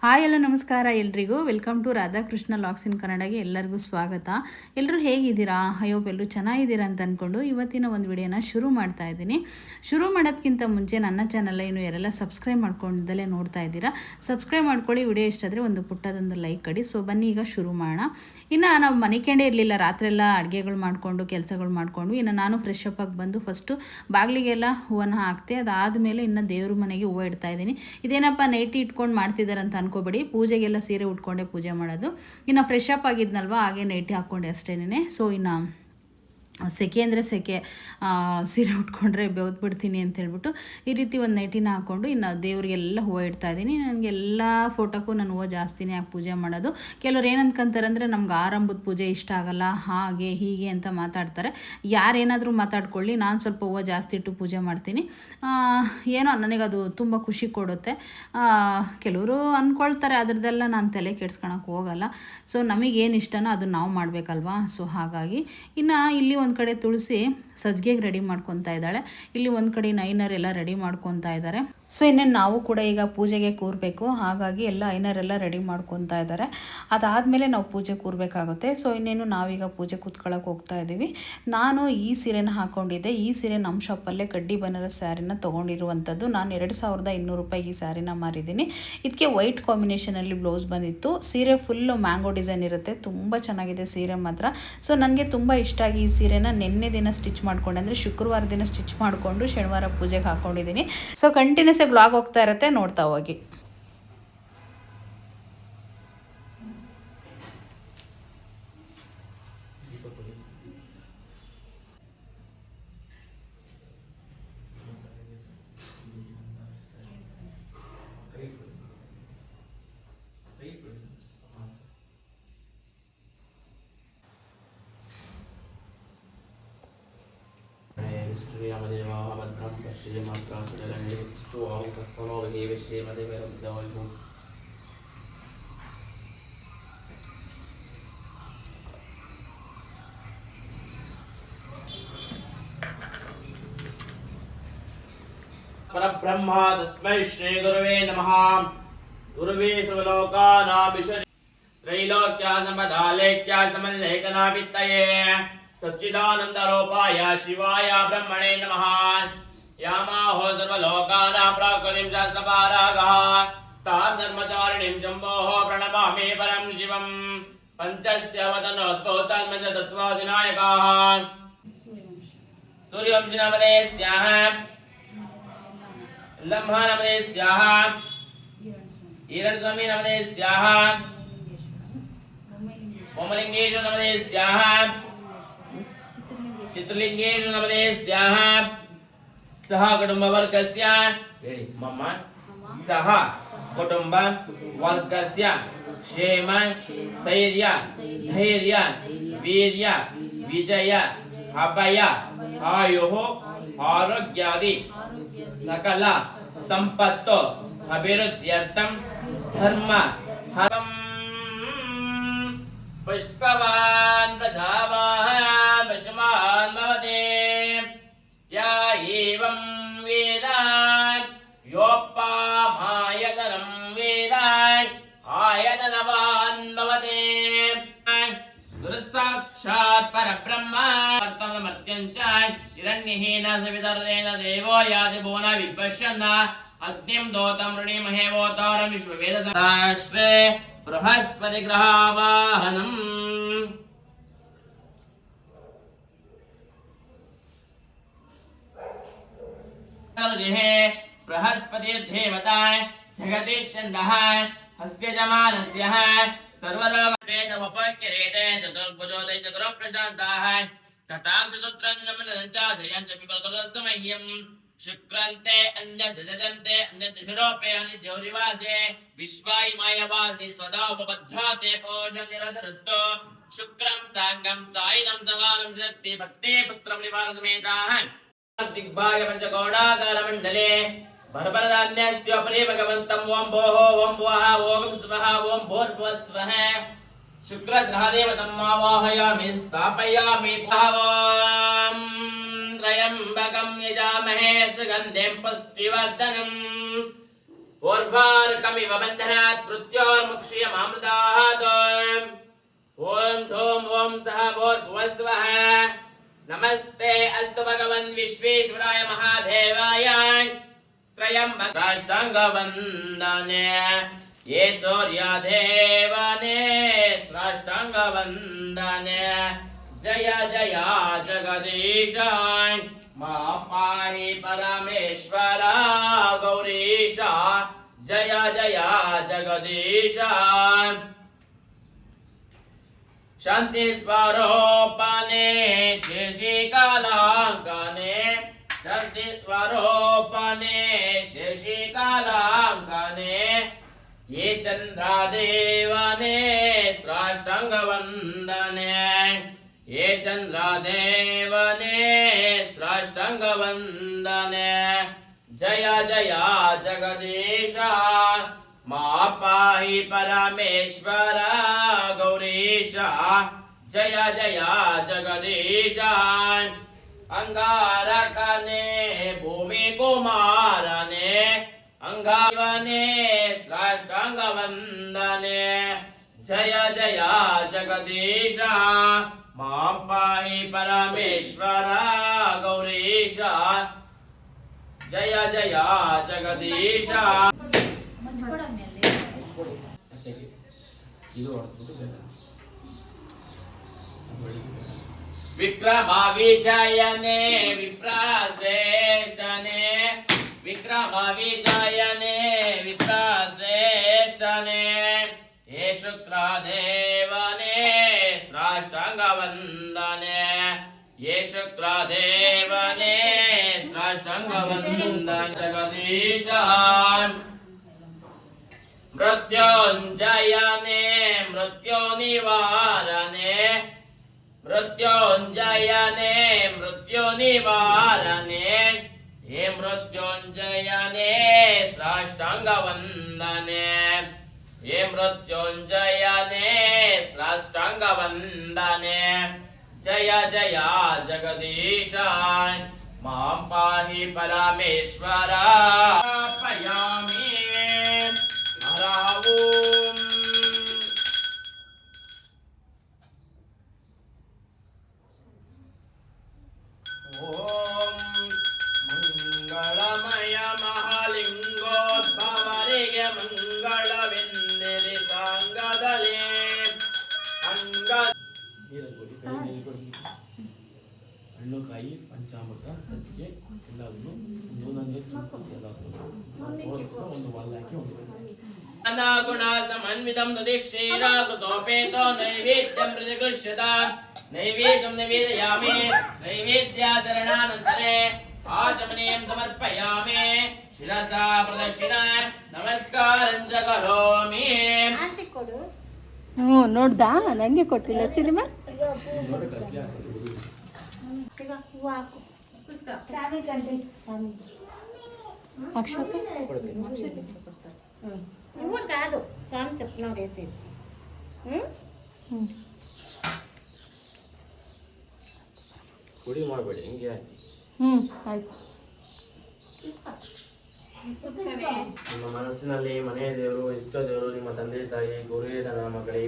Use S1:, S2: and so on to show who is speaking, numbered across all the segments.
S1: Hi ಎಲ್ಲ ನಮಸ್ಕಾರ ಎಲ್ರಿಗೂ. ವೆಲ್ಕಮ್ ಟು ರಾಧಾಕೃಷ್ಣ ಲಾಗ್ಸ್ ಇನ್ ಕನ್ನಡಗೆ ಎಲ್ಲರಿಗೂ ಸ್ವಾಗತ. ಎಲ್ಲರೂ ಹೇಗಿದ್ದೀರಾ? ಹೋಪ್ ಎಲ್ಲರೂ ಚೆನ್ನಾಗಿದ್ದೀರಾ ಅಂತ ಅಂದ್ಕೊಂಡು ಇವತ್ತಿನ ಒಂದು ವಿಡಿಯೋನ ಶುರು ಮಾಡ್ತಾ ಇದ್ದೀನಿ. ಶುರು ಮಾಡೋದಕ್ಕಿಂತ ಮುಂಚೆ ನನ್ನ ಚಾನಲ್ ಇನ್ನು ಯಾರೆಲ್ಲ ಸಬ್ಸ್ಕ್ರೈಬ್ ಮಾಡ್ಕೊಂಡಲ್ಲೇ ನೋಡ್ತಾ ಇದ್ದೀರಾ, ಸಬ್ಸ್ಕ್ರೈಬ್ ಮಾಡ್ಕೊಳ್ಳಿ. ವಿಡಿಯೋ ಇಷ್ಟ ಆದರೆ ಒಂದು ಪುಟ್ಟದೊಂದು ಲೈಕ್ ಕೊಡಿ. ಸೊ ಬನ್ನಿ ಈಗ ಶುರು ಮಾಡೋಣ. ಇನ್ನು ನಾವು ಮನೆಕಂಡೇ ಇರಲಿಲ್ಲ, ರಾತ್ರಿ ಎಲ್ಲ ಅಡುಗೆಗಳು ಮಾಡಿಕೊಂಡು ಕೆಲಸಗಳು ಮಾಡಿಕೊಂಡು ಇನ್ನು ನಾನು ಫ್ರೆಶ್ ಅಪ್ ಆಗಿ ಬಂದು ಫಸ್ಟು ಬಾಗಿಲಿಗೆಲ್ಲ ಹೂವನ್ನು ಹಾಕ್ತೆ. ಅದಾದಮೇಲೆ ಇನ್ನು ದೇವ್ರ ಮನೆಗೆ ಹೂವು ಇಡ್ತಾ ಇದ್ದೀನಿ. ಇದೇನಪ್ಪ ನೈಟಿ ಇಟ್ಕೊಂಡು ಮಾಡ್ತಿದ್ದಾರೆ ಅಂತ ಅನ್ಕೋಬೇಡಿ, ಪೂಜೆಗೆಲ್ಲ ಸೀರೆ ಉಟ್ಕೊಂಡೆ ಪೂಜೆ ಮಾಡೋದು. ಇನ್ನು ಫ್ರೆಶ್ ಅಪ್ ಆಗಿದ್ನಲ್ವ, ಹಾಗೆ ನೈಟಿ ಹಾಕ್ಕೊಂಡೆ ಅಷ್ಟೇನೆ. ಸೊ ಇನ್ನು ಸೆಕೆ ಅಂದರೆ ಸೆಕೆ, ಸೀರೆ ಉಟ್ಕೊಂಡ್ರೆ ಬೆವ್ತ್ಬಿಡ್ತೀನಿ ಅಂತ ಹೇಳ್ಬಿಟ್ಟು ಈ ರೀತಿ ಒಂದು ನೈಟಿನ ಹಾಕ್ಕೊಂಡು ಇನ್ನು ದೇವರಿಗೆಲ್ಲ ಹೂವು ಇಡ್ತಾಯಿದ್ದೀನಿ. ನನಗೆಲ್ಲ ಫೋಟೋಕ್ಕೂ ನಾನು ಹೂವು ಜಾಸ್ತಿನೇ ಹಾಕಿ ಪೂಜೆ ಮಾಡೋದು. ಕೆಲವ್ರು ಏನಂದ್ಕೊಂತಾರೆ ಅಂದರೆ ನಮ್ಗೆ ಆರಂಭದ ಪೂಜೆ ಇಷ್ಟ ಆಗಲ್ಲ, ಹಾಗೆ ಹೀಗೆ ಅಂತ ಮಾತಾಡ್ತಾರೆ. ಯಾರೇನಾದರೂ ಮಾತಾಡ್ಕೊಳ್ಳಿ, ನಾನು ಸ್ವಲ್ಪ ಹೂವು ಜಾಸ್ತಿ ಇಟ್ಟು ಪೂಜೆ ಮಾಡ್ತೀನಿ. ಏನೋ ನನಗದು ತುಂಬ ಖುಷಿ ಕೊಡುತ್ತೆ. ಕೆಲವರು ಅಂದ್ಕೊಳ್ತಾರೆ, ಅದ್ರದ್ದೆಲ್ಲ ನಾನು ತಲೆ ಕೆಡ್ಸ್ಕೊಳಕ್ಕೆ ಹೋಗಲ್ಲ. ಸೊ ನಮಗೇನು ಇಷ್ಟನೋ ಅದನ್ನು ನಾವು ಮಾಡಬೇಕಲ್ವಾ. ಸೊ ಹಾಗಾಗಿ ಇನ್ನು ಇಲ್ಲಿ ಒಂದು ಕಡೆ ತುಳಸಿ ಸಜ್ಜಿಗೆಗೆ ರೆಡಿ ಮಾಡ್ಕೊತಾ ಇದ್ದಾಳೆ, ಇಲ್ಲಿ ಒಂದು ಕಡೆ ನೈನರ್ ಎಲ್ಲ ರೆಡಿ ಮಾಡ್ಕೊತಾ ಇದ್ದಾರೆ. ಸೊ ಇನ್ನೇನು ನಾವು ಕೂಡ ಈಗ ಪೂಜೆಗೆ ಕೂರಬೇಕು, ಹಾಗಾಗಿ ಎಲ್ಲ ಐನರೆಲ್ಲ ರೆಡಿ ಮಾಡ್ಕೊತಾ ಇದ್ದಾರೆ. ಅದಾದಮೇಲೆ ನಾವು ಪೂಜೆ ಕೂರಬೇಕಾಗುತ್ತೆ. ಸೊ ಇನ್ನೇನು ನಾವೀಗ ಪೂಜೆ ಕೂತ್ಕೊಳ್ಳೋಕೆ ಹೋಗ್ತಾ ಇದ್ದೀವಿ. ನಾನು ಈ ಸೀರೆನ ಹಾಕ್ಕೊಂಡಿದ್ದೆ. ಈ ಸೀರೆ ನಮ್ಮ ಶಾಪಲ್ಲೇ ಕಡ್ಡಿ ಬನಾರಸ್ ಸ್ಯಾರಿನ ತೊಗೊಂಡಿರುವಂಥದ್ದು. ನಾನು 2200 ರೂಪಾಯಿಗೆ ಈ ಸ್ಯಾರಿನ ಮಾರಿದ್ದೀನಿ. ಇದಕ್ಕೆ ವೈಟ್ ಕಾಂಬಿನೇಷನಲ್ಲಿ ಬ್ಲೌಸ್ ಬಂದಿತ್ತು. ಸೀರೆ ಫುಲ್ಲು ಮ್ಯಾಂಗೋ ಡಿಸೈನ್ ಇರುತ್ತೆ, ತುಂಬ ಚೆನ್ನಾಗಿದೆ ಸೀರೆ ಮಾತ್ರ. ಸೊ ನನಗೆ ತುಂಬ ಇಷ್ಟ ಆಗಿ ಈ ಸೀರೆನ ನಿನ್ನೆ ದಿನ ಸ್ಟಿಚ್ ಮಾಡ್ಕೊಂಡೆ, ಅಂದರೆ ಶುಕ್ರವಾರ ದಿನ ಸ್ಟಿಚ್ ಮಾಡಿಕೊಂಡು ಶನಿವಾರ ಪೂಜೆಗೆ ಹಾಕ್ಕೊಂಡಿದ್ದೀನಿ. ಸೊ ಕಂಟಿನ್ಯೂಸ್ ಆಗಿ ಬ್ಲಾಗ್ ಹೋಗ್ತಾ ಇರುತ್ತೆ, ನೋಡ್ತಾ ಹೋಗಿ.
S2: श्रीरामदेवाः भद्रं पश्येमात्रा सुररण्ये सिष्ठो अमुकस्तनो वगेव श्रीमदेवरब्धवल्भो परब्रह्मा तस्मै श्रीगुरवे नमः। गुरवे सर्वलोकानां त्रैलोक्यासमदालेख्यासमल्लेखनावित्तये सच्चिदानन्दरूपाय शिवाय ब्रह्मणे नमः। यामाहो सर्वलोकानां प्राकृतिं शास्त्रपारागः तां धर्मचारिणीं शम्भोः प्रणमामि परं शिवम्। पञ्चस्य वदनोद्भूतन्मञ्चतत्त्वादिनायकाः सूर्यवंशनामदे स्याः, लम्हानामदे स्याः, ईरणस्वामी नामदे स्याः, ओमलिङ्गेषु नामदे स्याः, चित्रलिंगेषु नमदे स्याः। सह कुटुम्बवर्गस्य मम सह कुटुम्बवर्गस्य क्षेम स्थैर्य धैर्य वीर्य विजय अभय आयुः आरोग्यादि सकल संपत्तो अभिवृद्ध्यर्थं धर्म पुष्पवान् प्रजावान् पशुमान् भवते। या एवं वेद योपामायतनं वेद आयतनवान् भवते। गुरुसाक्षात् परब्रह्म वर्तमर्त्यं च हिरण्येन सवितरेण देवो याति भुवना विपश्यन् अग्निं दोतं वृणीमहे वोतारं विश्ववेदसाश्रे बृहस्पति ग्रहावाहनम्। बृहस्पतिर्देवता जगति चन्दः हस्य जमानस्य सर्वलोकवेदवपकिरीटे चतुर्भुजोदय चतुरप्रशान्ताः कटाक्षसूत्रञ्जमनञ्चाधयञ्च पिबर्तुरस्तमह्यम् शुक्रन्ते अन्यजजन्ते अन्यदिशिरोपे अनिद्यौरिवासे विश्वायिमायवासि स्वदा उपपद्ध्राते पोषनिरधरस्तो शुक्रं साङ्गं सायिदं सवानं शक्ति भक्ते पुत्रपरिवारसमेताः दिग्भाग पञ्चकोणाकारमण्डले भरभरधान्यस्योपरि भगवन्तं ओं भोः ओं भुवः ओं स्वः ओं भूर्भुवस्वः शुक्रग्रहदेवतं आवाहयामि स्थापयामि भावम् त्र्यम्बकं यजामहे सुगन्धिं पुष्टिवर्धनम् ऊर्ध्वार्कमिव बन्धनात् मृत्योर्मुक्ष्यमामृतात् ॐ धूम ॐ सः भूर्भुवस्वः नमस्ते अस्तु भगवन् विश्वेश्वराय महादेवाय त्रयम्बकाष्टाङ्गवन्दने ये सूर्यदेवने स्राष्टाङ्गवन्दने जय जय जगदीश मा पाहि परमेश्वर गौरीश जय जय जगदीश शांति स्वरूपने शशिकलांकने शांति स्वरूपने शशिकलांकने ये चंद्रदेवने स्राष्टांगवन्दने ये चंद्रदेवने स्राष्टांगवन्दने जय जय जगदीश मा पाहि परमेश्वर गौरीश जय जय जगदीश अंगारकने भूमि कुमारने अंगावने स्राष्टांगवन्दने जय जय जगदीश मा पाहि परमेश्वर गौरीश जय जय जगदीश विक्रमाविजयने विप्राश्रेष्ठने विक्रमाविजयने विप्राश्रेष्ठने ये शुक्रदेवने स्राष्टांगवन्दने ये शुक्रदेवने स्राष्टांगवन्दने जगदीश मृत्युंजयने मृत्युनिवारणे मृत्युंजयने मृत्युनिवारणे हे मृत्युंजयने स्राष्टांगवन्दने हे मृत्युंजयने स्राष्टांगवन्दने जय जय जगदीश मां पाहि परमेश्वर पयामि हरावुम ओम मंगलमय महालिंगोद्भवरिगे मंगलविंदिरि सांगदले अंग ಹಣ್ಣು ಕಾಯಿ ಪಂಚಾಮೃತ ಸಜ್ಜಿಗೆ ಎಲ್ಲವನ್ನು ನೂನನ್ನು ಒಂದು ವಾಲ್ ಹಾಕಿ ಅನಾಗುಣ ಸಮನ್ವಿತಂ ತದಿಕ್ಷೀರಾ ಕೃತೋಪೇತೋ ನೈವೇದ್ಯಂ ಪ್ರತಿಗೃಹ್ಯತಾಂ ನೈವೇದ್ಯಂ ನಿವೇದಯಾಮಿ ನೈವೇದ್ಯಾಚರಣಾನಂತರೇ ಆಚಮನೀಯಂ ಸಮರ್ಪಯಾಮಿ ಶಿರಸಾ ಪ್ರದಕ್ಷಿಣ ನಮಸ್ಕಾರಂ ಚ ಕರೋಮಿ
S1: ಹ್ಞೂ ನೋಡ್ದಾ ನನಗೆ ಕೊಟ್ಟಿಲ್ಲ ಚಿಲಿಮ అక్షత
S3: ఇప్పుడు కాదు స్వామి చెప్తున్నాం వేసేది
S2: ಕುಡಿ ಮಾಡಬೇಡಿ ಹಿಂಗೆ
S1: ಆಯ್ತು
S2: ನಿಮ್ಮ ಮನಸ್ಸಿನಲ್ಲಿ ಮನೆಯ ದೇವರು ಇಷ್ಟ ದೇವರು ನಿಮ್ಮ ತಂದೆ ತಾಯಿ ಗುರುವಿನ ನಾಮಗಳೇ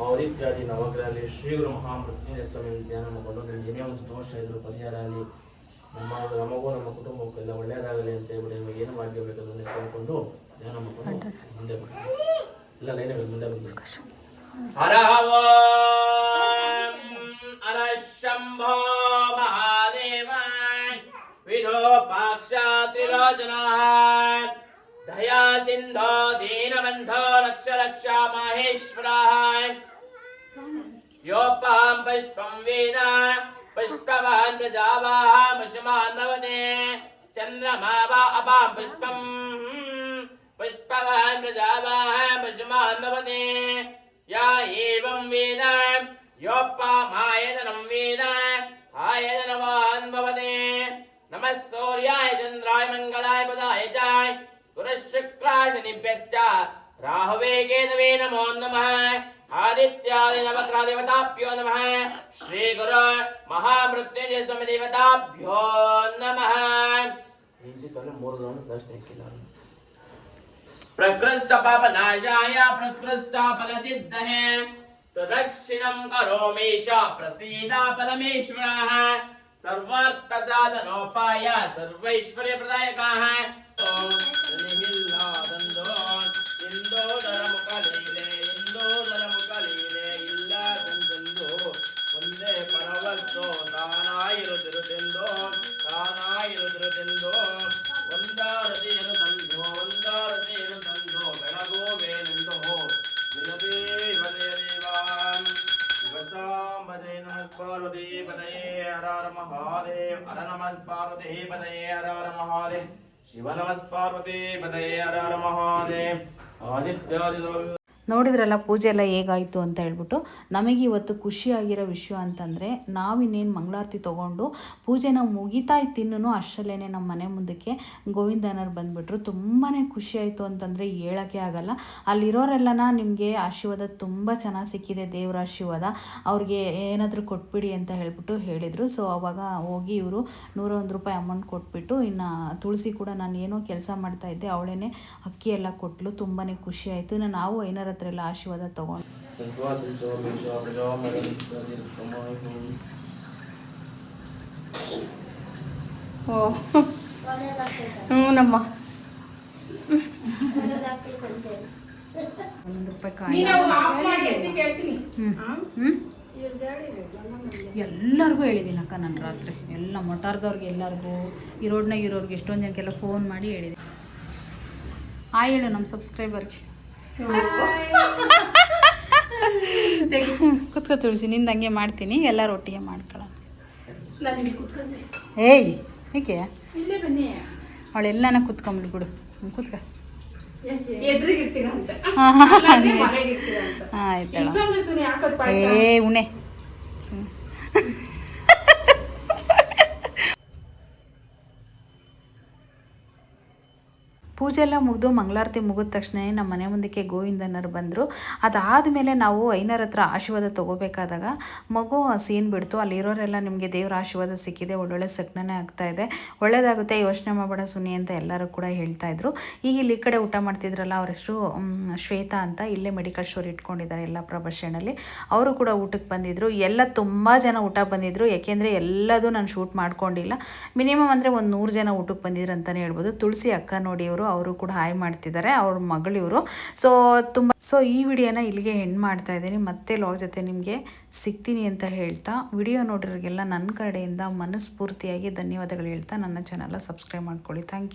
S2: ಔದಿತ್ಯಾದಿ ನವಗ್ರಹದಲ್ಲಿ ಶ್ರೀ ಗುರು ಮಹಾಮೃತ್ಯುಂಜಯ ಸ್ವಾಮಿ ಧ್ಯಾನ ಮಾಡಿಕೊಂಡು ನಿಮ್ಗೆ ಏನೇ ಒಂದು ದೋಷ ಇದ್ರು ಪರಿಹಾರ ಆಗಲಿ ನಮಗೂ ನಮ್ಮ ಕುಟುಂಬಕ್ಕೂ ಎಲ್ಲ ಒಳ್ಳೆಯದಾಗಲಿ ಅಂತ ಹೇಳ್ಬಿಟ್ಟು ನಿಮಗೆ ಏನು ಭಾಗ್ಯ ಬೇಕು ಅದನ್ನು ಕೇಳಿಕೊಂಡು ಧ್ಯಾನ ಮಾಡಿಕೊಂಡು ಮುಂದೆ ಬನ್ನಿ ಎಲ್ಲ ಲೈನ್ಗಳು ಮುಂದೆ ಬಂದು ಹರ ಹರ ಶಂಭೋ ಮಹಾದೇವ ವಿಧೋಪಾಕ್ಷ ತ್ರಿಲೋಚನ ದಯಾ ಸಿಂಧೋ ದೀನಬಂಧೋ ರಕ್ಷ ರಕ್ಷ ಮಹೇಶ್ವರ ಯೋಪಾಂ ಪುಷ್ಪಂ ವೇದ पुष्पवान् प्रजावाहमशमान् भवते चन्द्रमा वा अपां पुष्पम् पुष्पवान् प्रजावाहमशमान् भवते या एवं वेद योपामायतनं वेद आयतनवान् भवते नमः सूर्याय चन्द्राय मङ्गलाय बुधाय च गुरुशुक्राय शनिभ्यश्च राहवे केतवे नमो नमः आदित्यादि नवग्रह देवताभ्यो नमः श्री गुरु महामृत्युंजय स्वामी देवताभ्यो नमः प्रकृष्ट पापनाशाय प्रकृष्ट फलसिद्धये प्रदक्षिणं करोमीश प्रसीद परमेश्वरः सर्वार्थसाधनोपाय सर्वैश्वर्यप्रदायकः ಒಂದೇ ಪರವತ್ತು ತಾನಾಯಿರುತ್ತಿರುತ್ತೆಂದು ಒಂದಾರತಿಯನ್ನು ತಂದು ಬೆಳಗೋವೇನೆಂದು ಶಿವಸಾಂಬಜಯ ನಮಃ ಪಾರ್ವತಿ ಪದಯೇ ಹರ ಹರ ಮಹಾದೇವ್ ಹರ ನಮಃ ಪಾರ್ವತಿ ಪದಯೇ ಹರ ಹರ ಮಹಾದೇವ್ ಶಿವ ನಮಃ ಪಾರ್ವತಿ ಪದಯೇ ಹರ ಹರ ಮಹಾದೇವ್ ಆದಿತ್ಯಾದಿ
S1: ನೋಡಿದ್ರಲ್ಲ ಪೂಜೆ ಎಲ್ಲ ಹೇಗಾಯಿತು ಅಂತ ಹೇಳ್ಬಿಟ್ಟು ನಮಗೆ ಇವತ್ತು ಖುಷಿಯಾಗಿರೋ ವಿಷಯ ಅಂತಂದರೆ ನಾವಿನ್ನೇನು ಮಂಗಳಾರತಿ ತೊಗೊಂಡು ಪೂಜೆನ ಮುಗಿತಾ ಇತ್ತಿನ್ನೂ ಅಷ್ಟರಲ್ಲೇ ನಮ್ಮ ಮನೆ ಮುಂದಕ್ಕೆ ಗೋವಿಂದನರು ಬಂದುಬಿಟ್ರು. ತುಂಬಾ ಖುಷಿಯಾಯಿತು ಅಂತಂದರೆ ಹೇಳೋಕ್ಕೆ ಆಗಲ್ಲ. ಅಲ್ಲಿರೋರೆಲ್ಲನ ನಿಮಗೆ ಆಶೀರ್ವಾದ ತುಂಬ ಚೆನ್ನಾಗಿ ಸಿಕ್ಕಿದೆ, ದೇವರ ಆಶೀರ್ವಾದ. ಅವ್ರಿಗೆ ಏನಾದರೂ ಕೊಟ್ಬಿಡಿ ಅಂತ ಹೇಳ್ಬಿಟ್ಟು ಹೇಳಿದರು. ಸೊ ಆವಾಗ ಹೋಗಿ ಇವರು 101 ರೂಪಾಯಿ ಅಮೌಂಟ್ ಕೊಟ್ಬಿಟ್ಟು, ಇನ್ನು ತುಳಸಿ ಕೂಡ ನಾನು ಏನೋ ಕೆಲಸ ಮಾಡ್ತಾಯಿದ್ದೆ, ಅವಳೇ ಅಕ್ಕಿ ಎಲ್ಲ ಕೊಟ್ಟಲು. ತುಂಬಾ ಖುಷಿಯಾಯಿತು. ಇನ್ನು ನಾವು ಐನರ ಹತ್ರ ಎಲ್ಲ ಆಶೀರ್ವಾದ ತಗೊಂಡು ನಮ್ಮ 1 ರೂಪಾಯಿ ಕಾಯಿ ಎಲ್ಲರಿಗೂ ಹೇಳಿದ್ದೀನಿ ಅಕ್ಕ. ನಾನು ರಾತ್ರಿ ಎಲ್ಲ ಮೊಟಾರ್ದವ್ರಿಗೆ ಎಲ್ಲರಿಗೂ ಈ ರೋಡ್ನಾಗ ಇರೋರಿಗೆ ಎಷ್ಟೊಂದು ಜನಕ್ಕೆಲ್ಲ ಫೋನ್ ಮಾಡಿ ಹೇಳಿದ್ದೀನಿ. ಹೇಳು ನಮ್ಮ ಸಬ್ಸ್ಕ್ರೈಬರ್ಗೆ. ಕುತ್ಕೊ ತುಳಸಿ, ನಿಂದು ಹಂಗೆ ಮಾಡ್ತೀನಿ, ಎಲ್ಲರೂ ಒಟ್ಟಿಗೆ ಮಾಡ್ಕೊಳ್ಳೋಣ. ಏಯ್ ಏಕೆ ಅವಳೆಲ್ಲನ ಕುತ್ಕೊಂಬಿಡು ಬಿಡು. ಕುತ್ಕ. ಆಯ್ತಳ. ಉಣೆ ಪೂಜೆ ಎಲ್ಲ ಮುಗಿದು ಮಂಗಳಾರತಿ ಮುಗಿದ ತಕ್ಷಣ ನಮ್ಮ ಮನೆ ಮುಂದಕ್ಕೆ ಗೋವಿಂದನರು ಬಂದರು. ಅದಾದಮೇಲೆ ನಾವು ಐನರ ಹತ್ರ ಆಶೀರ್ವಾದ ತೊಗೋಬೇಕಾದಾಗ ಮಗು ಸೀನ್ ಬಿಡ್ತು. ಅಲ್ಲಿರೋರೆಲ್ಲ ನಿಮಗೆ ದೇವರ ಆಶೀರ್ವಾದ ಸಿಕ್ಕಿದೆ, ಒಳ್ಳೊಳ್ಳೆ ಸಗ್ನನೇ ಆಗ್ತಾಯಿದೆ, ಒಳ್ಳೇದಾಗುತ್ತೆ, ಯೋಚನೆ ಮಾಡಬೇಡ ಸುನಿ ಅಂತ ಎಲ್ಲರೂ ಕೂಡ ಹೇಳ್ತಾಯಿದ್ರು. ಈಗ ಇಲ್ಲಿ ಈ ಕಡೆ ಊಟ ಮಾಡ್ತಿದ್ರಲ್ಲ ಅವ್ರ ಹೆಸರು ಶ್ವೇತಾ ಅಂತ, ಇಲ್ಲೇ ಮೆಡಿಕಲ್ ಸ್ಟೋರ್ ಇಟ್ಕೊಂಡಿದ್ದಾರೆ ಯಲ್ಲಾಪುರ ಬಸ್ ಸ್ಟ್ಯಾಂಡಲ್ಲಿ. ಅವರು ಕೂಡ ಊಟಕ್ಕೆ ಬಂದಿದ್ದರು. ಎಲ್ಲ ತುಂಬ ಜನ ಊಟ ಬಂದಿದ್ದರು. ಯಾಕೆಂದರೆ ಎಲ್ಲದೂ ನಾನು ಶೂಟ್ ಮಾಡ್ಕೊಂಡಿಲ್ಲ. ಮಿನಿಮಮ್ ಅಂದರೆ ಒಂದು 100 ಜನ ಊಟಕ್ಕೆ ಬಂದಿದ್ರು ಅಂತಲೇ ಹೇಳ್ಬೋದು. ತುಳಸಿ ಅಕ್ಕ ನೋಡಿ ಅವರು ಕೂಡ ಹಾಯ್ ಮಾಡ್ತಿದ್ದಾರೆ, ಅವ್ರ ಮಗಳಿವರು. ಸೊ ಈ ವಿಡಿಯೋನ ಇಲ್ಲಿಗೆ ಎಂಡ್ ಮಾಡ್ತಾ ಇದ್ದೀನಿ. ಮತ್ತೆ ಲಾಗ್ ಜೊತೆ ನಿಮಗೆ ಸಿಗ್ತೀನಿ ಅಂತ ಹೇಳ್ತಾ, ವಿಡಿಯೋ ನೋಡಿರೋರಿಗೆಲ್ಲ ನನ್ನ ಕಡೆಯಿಂದ ಮನಸ್ಫೂರ್ತಿಯಾಗಿ ಧನ್ಯವಾದಗಳು ಹೇಳ್ತಾ ನನ್ನ ಚಾನಲ್ನ ಸಬ್ಸ್ಕ್ರೈಬ್ ಮಾಡ್ಕೊಳ್ಳಿ. Thank you.